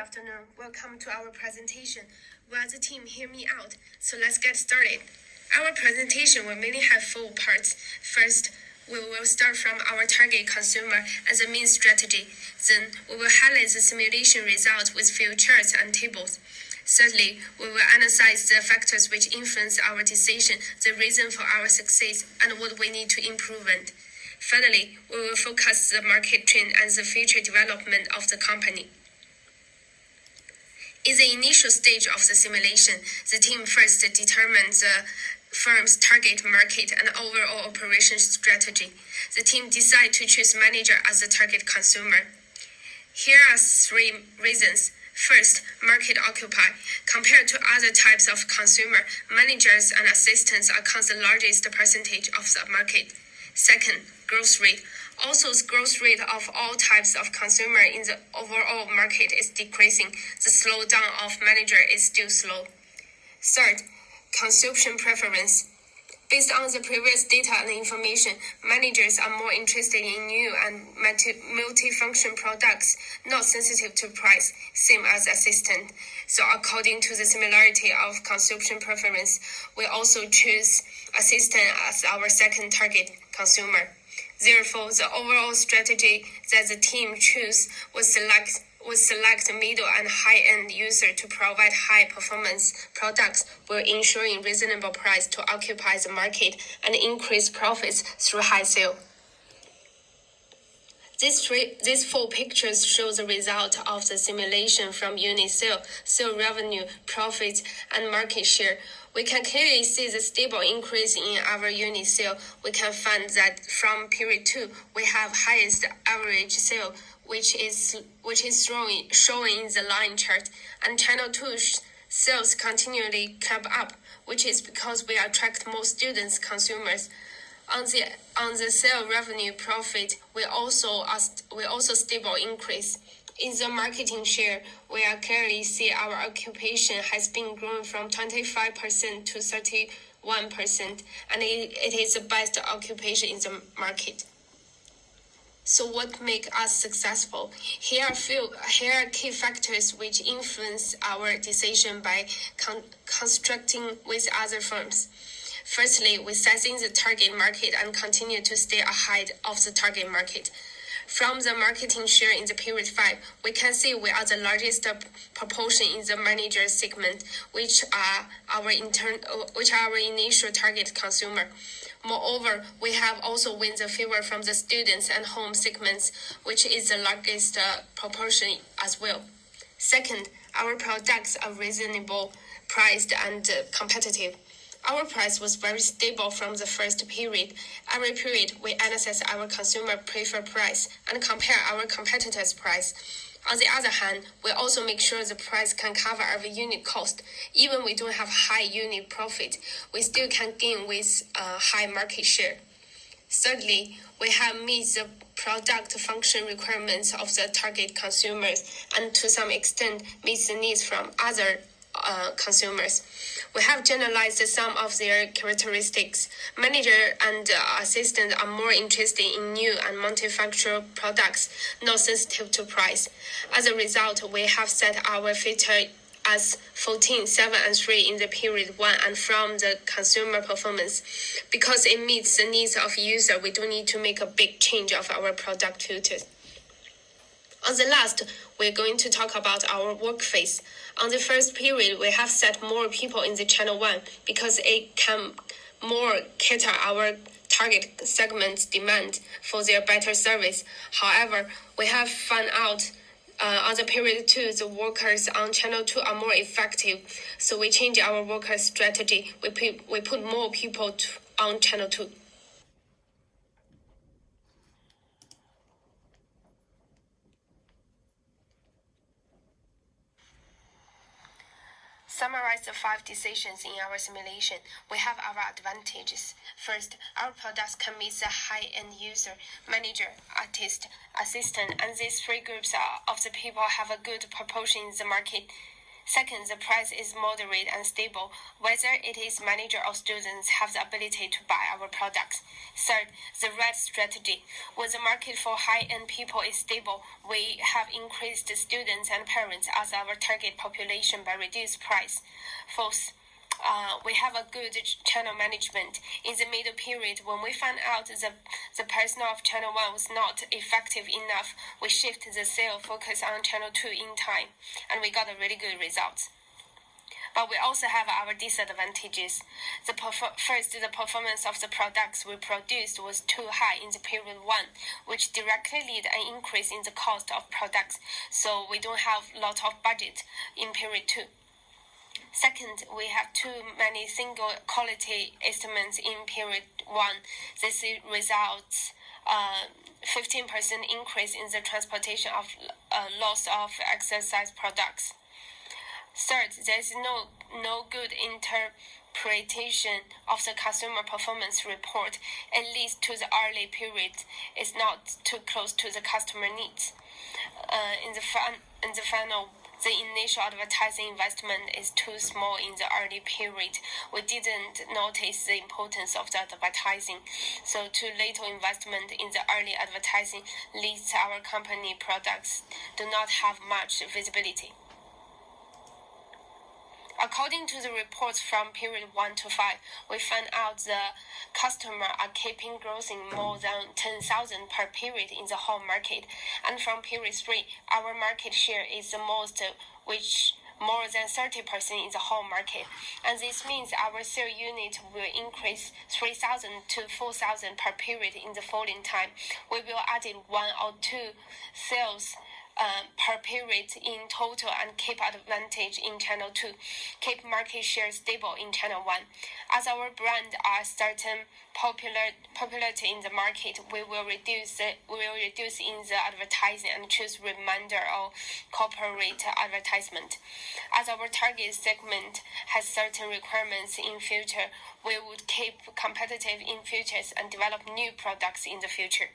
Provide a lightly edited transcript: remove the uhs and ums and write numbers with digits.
afternoon. Welcome to our presentation. Will the team hear me out? So let's get started. Our presentation will mainly have 4 parts. First, we will start from our target consumer as a main strategy. Then, we will highlight the simulation results with few charts and tables. Thirdly, we will analyze the factors which influence our decision, the reason for our success, and what we need to improve on. Finally, we will focus the market trend and the future development of the company. In the initial stage of the simulation, the team first determines the firm's target market and overall operation strategy. The team decides to choose manager as the target consumer. Here are 3 reasons. First, market occupy. Compared to other types of consumer, managers and assistants account the largest percentage of the market. Second, growth rate. Also, the growth rate of all types of consumer in the overall market is decreasing. The slowdown of manager is still slow. Third, consumption preference. Based on the previous data and information, managers are more interested in new and multifunction products, not sensitive to price, same as assistant. So according to the similarity of consumption preference, we also choose assistant as our second target consumer. Therefore, the overall strategy that the team chose was select middle and high-end user to provide high-performance products while ensuring reasonable price to occupy the market and increase profits through high sale. These 4 pictures show the result of the simulation from unit sale revenue, profit, and market share. We can clearly see the stable increase in our unit sale. We can find that from period 2, we have highest average sale, which is showing in the line chart, and channel 2 sales continually climb up, which is because we attract more students, consumers. On the sale revenue profit, we also stable increase. In the marketing share, we clearly see our occupation has been growing from 25% to 31%, and it is the best occupation in the market. So what makes us successful? Here are key factors which influence our decision by constructing with other firms. Firstly, we sizing the target market and continue to stay ahead of the target market. From the marketing share in the period 5, we can see we are the largest proportion in the manager segment, which are our initial target consumer. Moreover, we have also won the favor from the students and home segments, which is the largest proportion as well. Second, our products are reasonable priced and competitive. Our price was very stable from the first period. Every period, we analyze our consumer preferred price and compare our competitors' price. On the other hand, we also make sure the price can cover our unit cost. Even we don't have high unit profit, we still can gain with high market share. Thirdly, we have met the product function requirements of the target consumers and to some extent meet the needs from other consumers. We have generalized some of their characteristics. Manager and assistant are more interested in new and multifunctional products, not sensitive to price. As a result, we have set our filter as 14, 7, and 3 in the period 1 and from the consumer performance. Because it meets the needs of user, we don't need to make a big change of our product filters. On the last, we're going to talk about our work phase. On the first period, we have set more people in the channel 1 because it can more cater our target segment's demand for their better service. However, we have found out on the period 2, the workers on channel 2 are more effective. So we change our worker strategy. We put more people on channel 2. Summarize the 5 decisions in our simulation. We have our advantages. First, our products can meet the high-end user, manager, artist, assistant, and these 3 groups of the people have a good proportion in the market. Second, the price is moderate and stable, whether it is manager or students have the ability to buy our products. Third, the right strategy. When the market for high-end people is stable, we have increased students and parents as our target population by reduced price. Fourth, we have a good channel management. In the middle period, when we found out the personnel of Channel 1 was not effective enough, we shifted the sale focus on Channel 2 in time, and we got a really good result. But we also have our disadvantages. First, the performance of the products we produced was too high in the period 1, which directly led an increase in the cost of products, so we don't have a lot of budget in period 2. Second, we have too many single quality estimates in period 1. This results 15% increase in the transportation of loss of exercise products. Third, there is no good interpretation of the customer performance report, at least to the early period. It's not too close to the customer needs. In the final, the initial advertising investment is too small in the early period. We didn't notice the importance of the advertising, so too little investment in the early advertising leads our company products do not have much visibility. According to the reports from period 1 to 5, we found out the customers are keeping growing more than 10,000 per period in the whole market. And from period 3, our market share is the most, which more than 30% in the whole market. And this means our sale unit will increase 3,000 to 4,000 per period in the following time. We will add 1 or 2 sales per period in total and keep advantage in Channel 2, keep market share stable in Channel 1. As our brand are certain popularity in the market, we will reduce in the advertising and choose reminder or corporate advertisement. As our target segment has certain requirements in future, we would keep competitive in futures and develop new products in the future.